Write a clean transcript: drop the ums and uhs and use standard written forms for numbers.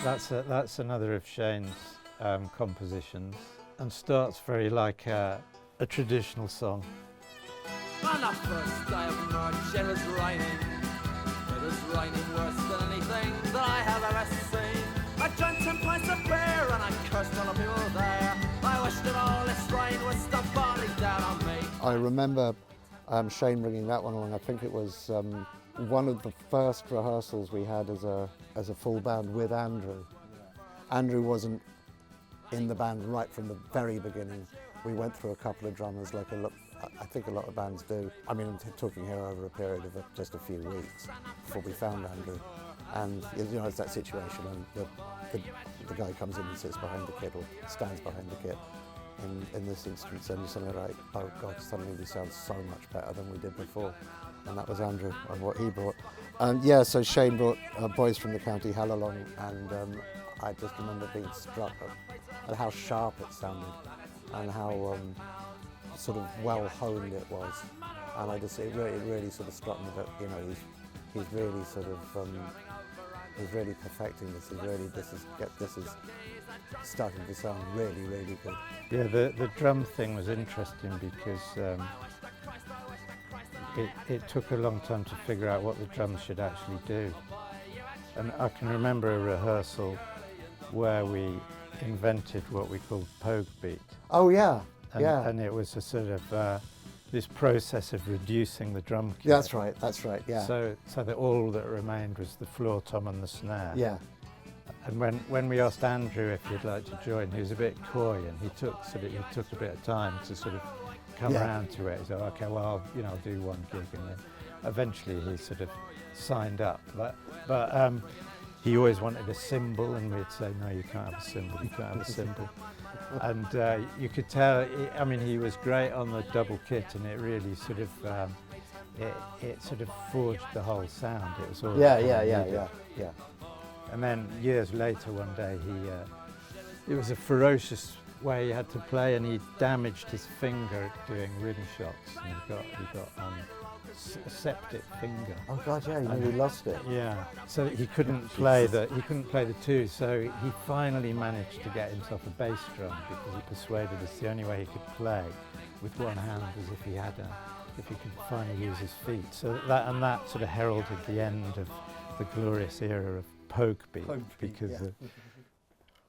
That's another of Shane's compositions, and starts very like a traditional song. On the first day of March it is raining. It is raining worse than anything that I have ever seen. I drank 10 pints of beer and I cursed all the people there. I wished that all this rain was to volley down on me. I remember Shane bringing that one along. I think it was one of the first rehearsals we had as a full band with Andrew. Andrew wasn't in the band right from the very beginning. We went through a couple of drummers like I think a lot of bands do. I mean, I'm talking here over a period of just a few weeks before we found Andrew. And you know, it's that situation, and the guy comes in and sits behind the kit or stands behind the kit in this instance, and you're suddenly like, oh God, suddenly we sound so much better than we did before. And that was Andrew and what he brought. Yeah, so Shane brought Boys from the County Hell along, and I just remember being struck at how sharp it sounded and how sort of well honed it was. And it really sort of struck me that, you know, he's really sort of he's really perfecting this. This is starting to sound really, really good. Yeah, the drum thing was interesting because it took a long time to figure out what the drums should actually do. And I can remember a rehearsal where we invented what we called pogue beat. Oh yeah, yeah. And it was a sort of this process of reducing the drum kit. That's right, yeah. So that all that remained was the floor tom and the snare. Yeah. And when we asked Andrew if he'd like to join, he was a bit coy, and he took a bit of time to sort of come around to it. He said, okay, well, I'll do one gig, and then eventually he sort of signed up. But he always wanted a cymbal, and we'd say, no, you can't have a cymbal, you can't have a cymbal. And you could tell, he was great on the double kit, and it really sort of, it sort of forged the whole sound. It was all yeah. And then years later, one day, it was a ferocious way he had to play, and he damaged his finger doing rim shots, and he got a septic finger. Oh God, yeah, he nearly lost it. Yeah, so he couldn't play the two. So he finally managed to get himself a bass drum, because he persuaded us the only way he could play with one hand was if he could finally use his feet. So that sort of heralded the end of the glorious era of pogue beat, because